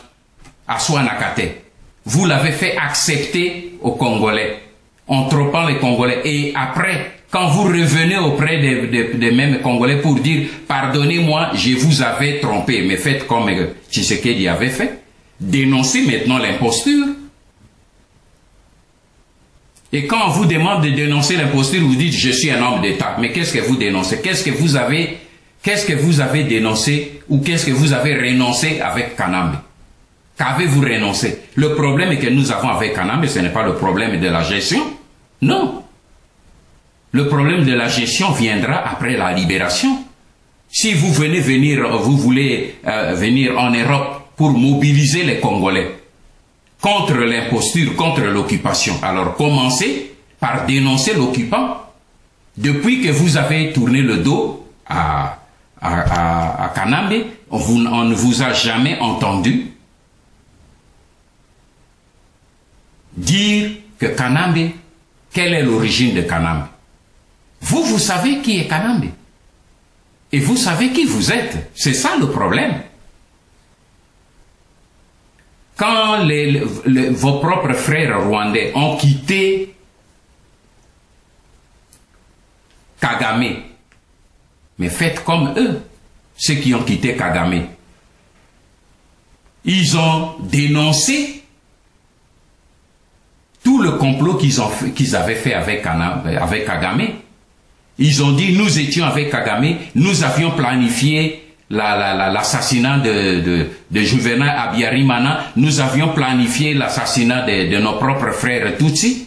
Speaker 6: Aswa Nakate. Vous l'avez fait accepter aux Congolais, en trompant les Congolais. Et après, quand vous revenez auprès des mêmes Congolais pour dire « Pardonnez-moi, je vous avais trompé », mais faites comme Tshisekedi avait fait. Dénoncez maintenant l'imposture. Et quand on vous demande de dénoncer l'imposture, vous dites « Je suis un homme d'État ». Mais qu'est-ce que vous dénoncez? Qu'est-ce que vous avez dénoncé ou qu'est-ce que vous avez renoncé avec Kanambe? Qu'avez-vous renoncé? Le problème que nous avons avec Kanambe, ce n'est pas le problème de la gestion. Non. Le problème de la gestion viendra après la libération. Si vous voulez venir en Europe pour mobiliser les Congolais contre l'imposture, contre l'occupation, alors commencez par dénoncer l'occupant. Depuis que vous avez tourné le dos à Kanambe, on ne vous a jamais entendu dire que Kanambe, quelle est l'origine de Kanambe? Vous savez qui est Kanambe. Et vous savez qui vous êtes. C'est ça le problème. Quand vos propres frères rwandais ont quitté Kagame, mais faites comme eux, ceux qui ont quitté Kagame. Ils ont dénoncé tout le complot qu'ils avaient fait avec Kagame. Ils ont dit, nous étions avec Kagame, nous avions planifié l'assassinat de Juvenal Habyarimana, nous avions planifié l'assassinat de nos propres frères Tutsi.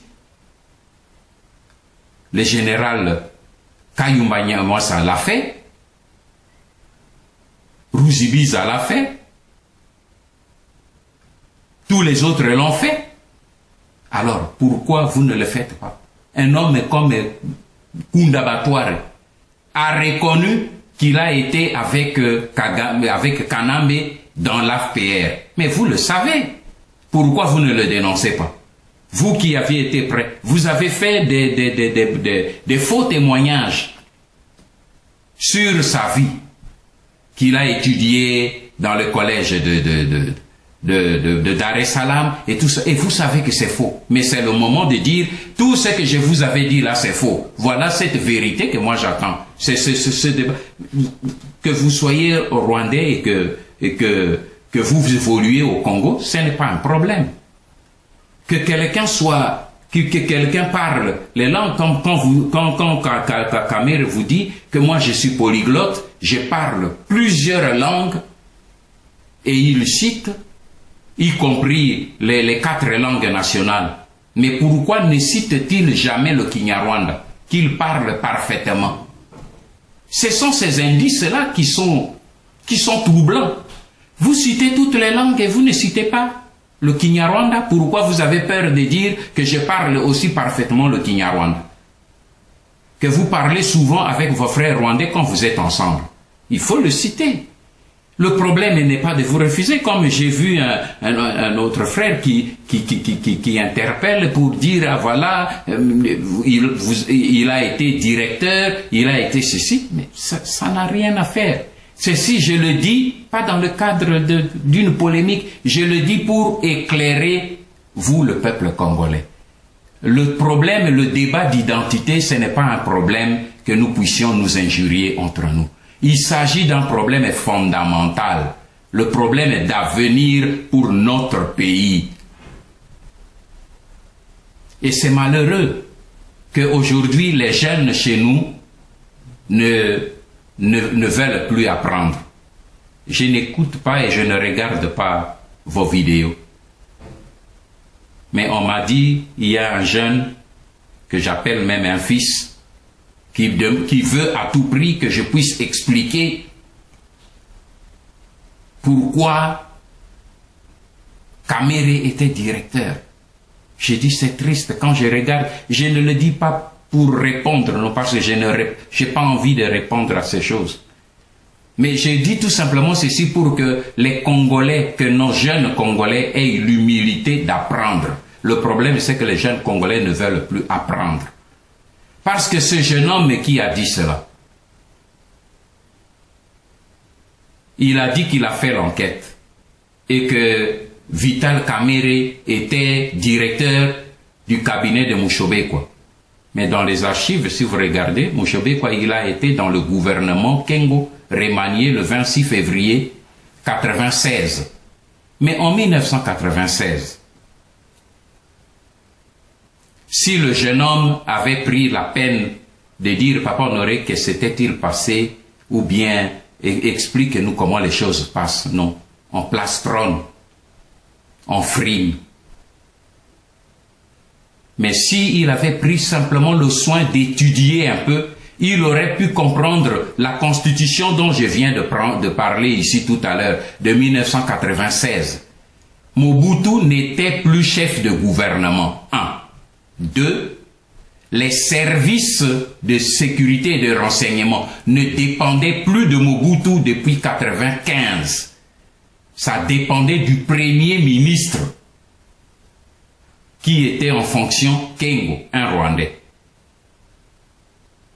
Speaker 6: Le général Kayumba Nyamwasa l'a fait, Ruzibiza l'a fait, tous les autres l'ont fait. Alors, pourquoi vous ne le faites pas? Un homme comme Kunda Batware a reconnu qu'il a été avec Kanambe dans l'AFPR. Mais vous le savez. Pourquoi vous ne le dénoncez pas? Vous qui aviez été prêt, vous avez fait des faux témoignages sur sa vie, qu'il a étudié dans le collège de Dar es Salaam et tout ça. Et vous savez que c'est faux. Mais c'est le moment de dire, tout ce que je vous avais dit là, c'est faux. Voilà cette vérité que moi j'attends. C'est ce débat. Que vous soyez rwandais et que vous évoluez au Congo, ce n'est pas un problème. Que quelqu'un que quelqu'un parle les langues, quand Kamere vous dit que moi je suis polyglotte, je parle plusieurs langues, et il cite y compris les 4 langues nationales. Mais pourquoi ne cite-t-il jamais le Kinyarwanda, qu'il parle parfaitement? Ce sont ces indices-là qui sont troublants. Vous citez toutes les langues et vous ne citez pas le Kinyarwanda. Pourquoi vous avez peur de dire que je parle aussi parfaitement le Kinyarwanda? Que vous parlez souvent avec vos frères rwandais quand vous êtes ensemble. Il faut le citer. Le problème n'est pas de vous refuser, comme j'ai vu un autre frère qui interpelle pour dire, ah, voilà, il a été directeur, il a été ceci, mais ça n'a rien à faire. Ceci, je le dis, pas dans le cadre d'une polémique, je le dis pour éclairer, vous, le peuple congolais. Le problème, le débat d'identité, ce n'est pas un problème que nous puissions nous injurier entre nous. Il s'agit d'un problème fondamental, le problème d'avenir pour notre pays. Et c'est malheureux qu'aujourd'hui les jeunes chez nous ne veulent plus apprendre. Je n'écoute pas et je ne regarde pas vos vidéos. Mais on m'a dit, il y a un jeune, que j'appelle même un fils, qui veut à tout prix que je puisse expliquer pourquoi Kamere était directeur. J'ai dit c'est triste. Quand je regarde, je ne le dis pas pour répondre, non parce que je n'ai pas envie de répondre à ces choses. Mais j'ai dit tout simplement ceci pour que les Congolais, que nos jeunes Congolais aient l'humilité d'apprendre. Le problème, c'est que les jeunes Congolais ne veulent plus apprendre. Parce que ce jeune homme qui a dit cela, il a dit qu'il a fait l'enquête et que Vital Kamerhe était directeur du cabinet de Mushobekwa. Mais dans les archives, si vous regardez, Mushobekwa, il a été dans le gouvernement Kengo, remanié le 26 février 1996. Mais en 1996, si le jeune homme avait pris la peine de dire, Papa Honoré, que s'était-il passé, ou bien explique-nous comment les choses passent, non, on plastronne, on frime. Mais s'il avait pris simplement le soin d'étudier un peu, il aurait pu comprendre la constitution dont je viens de parler ici tout à l'heure, de 1996. Mobutu n'était plus chef de gouvernement. 1. 2. Les services de sécurité et de renseignement ne dépendaient plus de Mobutu depuis 1995. Ça dépendait du premier ministre qui était en fonction, Kengo, un Rwandais.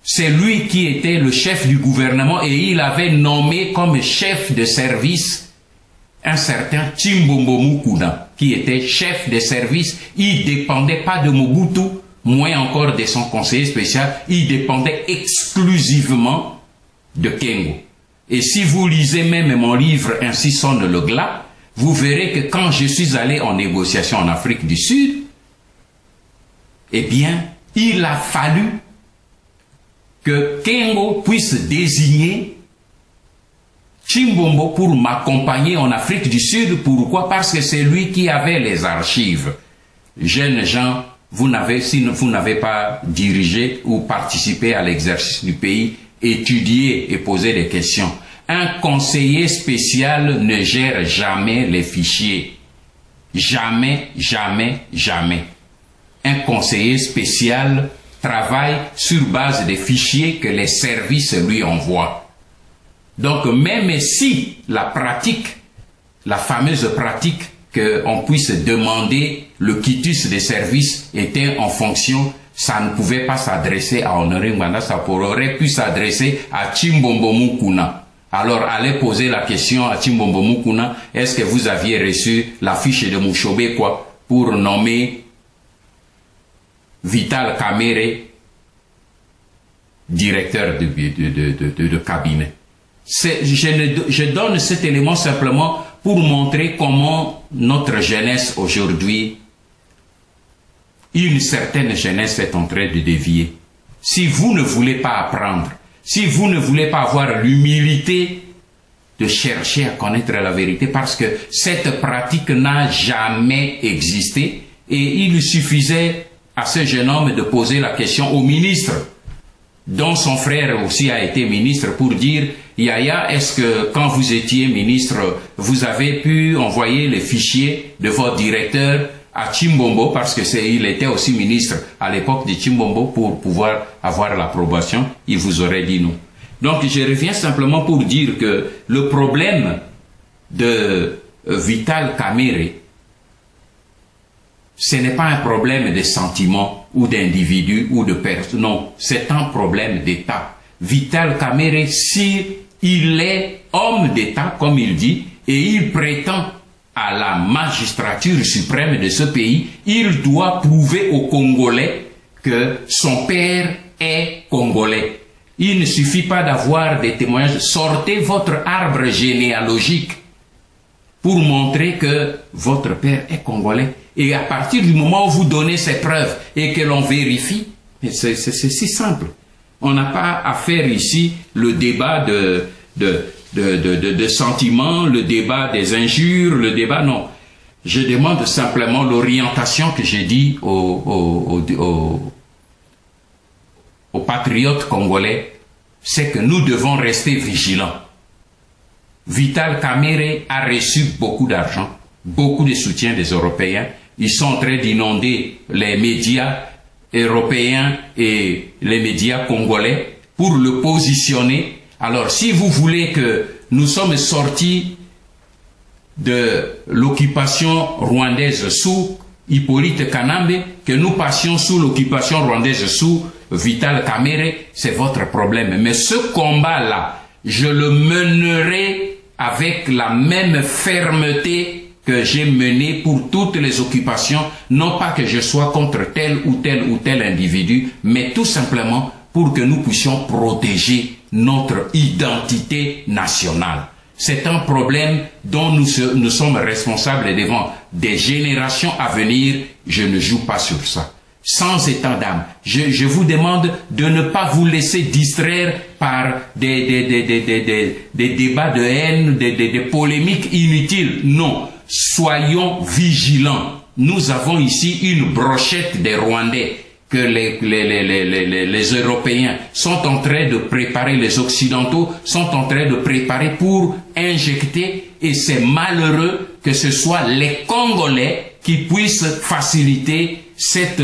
Speaker 6: C'est lui qui était le chef du gouvernement et il avait nommé comme chef de service un certain Chimbombo Mukuna, qui était chef de service. Il ne dépendait pas de Mobutu, moins encore de son conseiller spécial, il dépendait exclusivement de Kengo. Et si vous lisez même mon livre « Ainsi sonne le glas », vous verrez que quand je suis allé en négociation en Afrique du Sud, eh bien, il a fallu que Kengo puisse désigner Chimbombo pour m'accompagner en Afrique du Sud. Pourquoi? Parce que c'est lui qui avait les archives. Jeunes gens, si vous n'avez pas dirigé ou participé à l'exercice du pays, étudier et poser des questions. Un conseiller spécial ne gère jamais les fichiers. Jamais, jamais, jamais. Un conseiller spécial travaille sur base des fichiers que les services lui envoient. Donc même si la pratique, la fameuse pratique qu'on puisse demander le quitus des services était en fonction, ça ne pouvait pas s'adresser à Honoré Nganda, ça aurait pu s'adresser à Chimbombo Mukuna. Alors allez poser la question à Chimbombo Mukuna, est-ce que vous aviez reçu la fiche de Mushobekwa pour nommer Vital Kamerhe directeur de cabinet. Je donne cet élément simplement pour montrer comment notre jeunesse aujourd'hui, une certaine jeunesse est en train de dévier. Si vous ne voulez pas apprendre, si vous ne voulez pas avoir l'humilité de chercher à connaître la vérité, parce que cette pratique n'a jamais existé, et il suffisait à ce jeune homme de poser la question au ministre, dont son frère aussi a été ministre, pour dire « Yaya, est-ce que quand vous étiez ministre, vous avez pu envoyer les fichiers de votre directeur à Chimbombo, parce que il était aussi ministre à l'époque de Chimbombo, pour pouvoir avoir l'approbation ?» Il vous aurait dit non. Donc je reviens simplement pour dire que le problème de Vital Kamerhe, ce n'est pas un problème de sentiments ou d'individus ou de personnes. Non, c'est un problème d'État. Vital Kamerhe, s'il est homme d'État, comme il dit, et il prétend à la magistrature suprême de ce pays, il doit prouver aux Congolais que son père est Congolais. Il ne suffit pas d'avoir des témoignages. Sortez votre arbre généalogique pour montrer que votre père est Congolais. Et à partir du moment où vous donnez ces preuves et que l'on vérifie, c'est si simple. On n'a pas à faire ici le débat de sentiments, le débat des injures, le débat, non. Je demande simplement l'orientation que j'ai dit aux patriotes congolais, c'est que nous devons rester vigilants. Vital Kamerhe a reçu beaucoup d'argent, beaucoup de soutien des Européens, ils sont en train d'inonder les médias européens et les médias congolais pour le positionner. Alors, si vous voulez que nous sommes sortis de l'occupation rwandaise sous Hippolyte Kanambe, que nous passions sous l'occupation rwandaise sous Vital Kamerhe, c'est votre problème. Mais ce combat-là, je le mènerai avec la même fermeté que j'ai mené pour toutes les occupations, non pas que je sois contre tel ou tel individu, mais tout simplement pour que nous puissions protéger notre identité nationale. C'est un problème dont nous sommes responsables devant des générations à venir. Je ne joue pas sur ça. Sans état d'âme, je vous demande de ne pas vous laisser distraire par des débats de haine, des polémiques inutiles. Non, soyons vigilants. Nous avons ici une brochette des Rwandais que les Européens sont en train de préparer, les Occidentaux sont en train de préparer pour injecter, et c'est malheureux que ce soit les Congolais qui puissent faciliter cette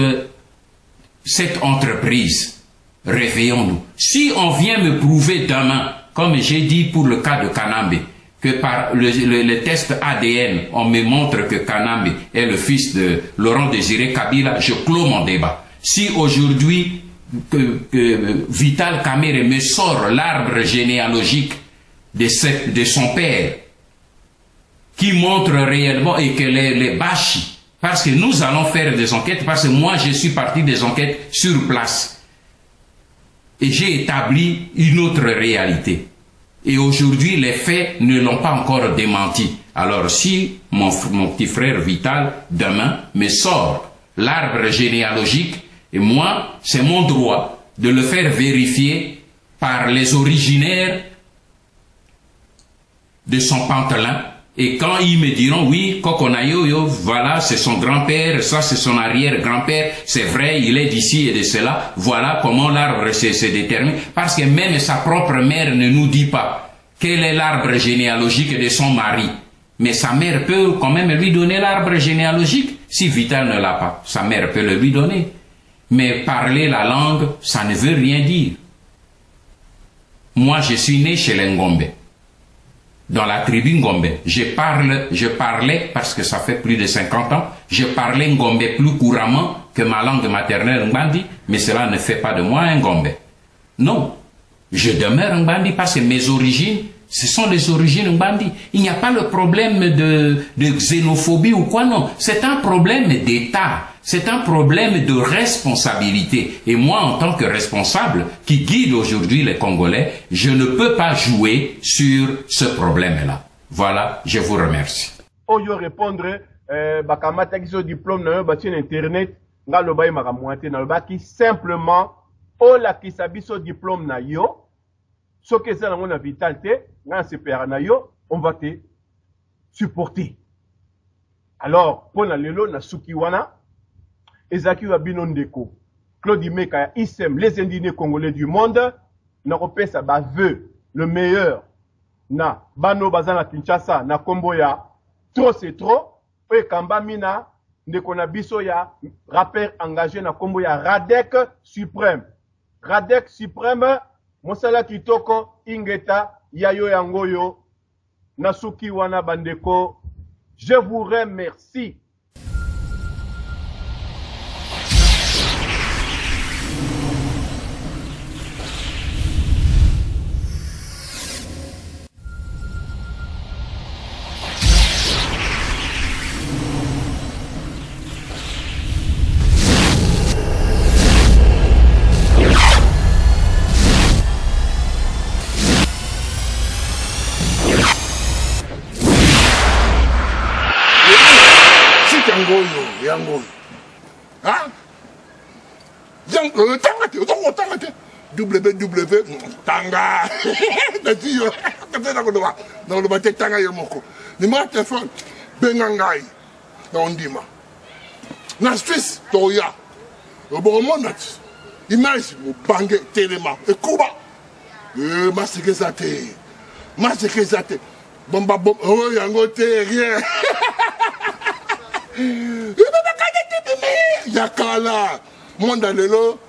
Speaker 6: entreprise. Réveillons-nous. Si on vient me prouver demain, comme j'ai dit pour le cas de Kanambe, que par le test ADN, on me montre que Kanambe est le fils de Laurent Désiré Kabila, je clôt mon débat. Si aujourd'hui Vital Kamerhe me sort l'arbre généalogique de son père, qui montre réellement, et que les Bashi, parce que nous allons faire des enquêtes, parce que moi je suis parti des enquêtes sur place, et j'ai établi une autre réalité. Et aujourd'hui, les faits ne l'ont pas encore démenti. Alors si mon petit frère Vital, demain, me sort l'arbre généalogique, et moi, c'est mon droit de le faire vérifier par les originaires de son pantalon. Et quand ils me diront, oui, Kokonayo, voilà, c'est son grand-père, ça c'est son arrière-grand-père, c'est vrai, il est d'ici et de cela, voilà comment l'arbre se détermine. Parce que même sa propre mère ne nous dit pas quel est l'arbre généalogique de son mari. Mais sa mère peut quand même lui donner l'arbre généalogique. Si Vital ne l'a pas, sa mère peut le lui donner. Mais parler la langue, ça ne veut rien dire. Moi, je suis né chez les Ngombe, dans la tribu Ngombe. Je parlais, parce que ça fait plus de 50 ans, je parlais Ngombe plus couramment que ma langue maternelle Ngbandi, mais cela ne fait pas de moi un Ngombe. Non, je demeure Ngbandi parce que mes origines, ce sont les origines Ngbandi. Il n'y a pas le problème de xénophobie ou quoi, non. C'est un problème d'État. C'est un problème de responsabilité. Et moi, en tant que responsable qui guide aujourd'hui les Congolais, je ne peux pas jouer sur ce problème-là. Voilà, je vous remercie.
Speaker 2: Oyo répondre, bakamata kiso diplôme na yo bati na internet, nga loba yi makamwate na loba ki simplement ola kisabiso diplôme na yo, soki eza nango na Vital te, nga sepera na yo, on va te supporter. Alors, pona lelo na suki wana, Ezaki Wabino Ndeko, Claude Imeka, ISEM, les indignés congolais du monde, na repesa ba vœu le meilleur na bano bazana Kinshasa na kombo ya trop c'est trop, et kamba mina ndeko na biso ya rappeur engagé na kombo ya Radek Suprême. Radek Suprême, mosala kitoko ingeta yayo yangoyo nasuki wana bandeko. Je vous remercie.
Speaker 1: Yango. Hein? Tanga. WW Tanga. Dans le bâtiment Tanga Yomoko. Numéro de téléphone. Bengangai. Dans Ondima. Na Suisse, Toya. Au bon moment, image, vous bangez Téléma. Et Kuba. Masséké Zate. Masséké Zate. Bomba, oh, Yango, rien. ya kala monde lelo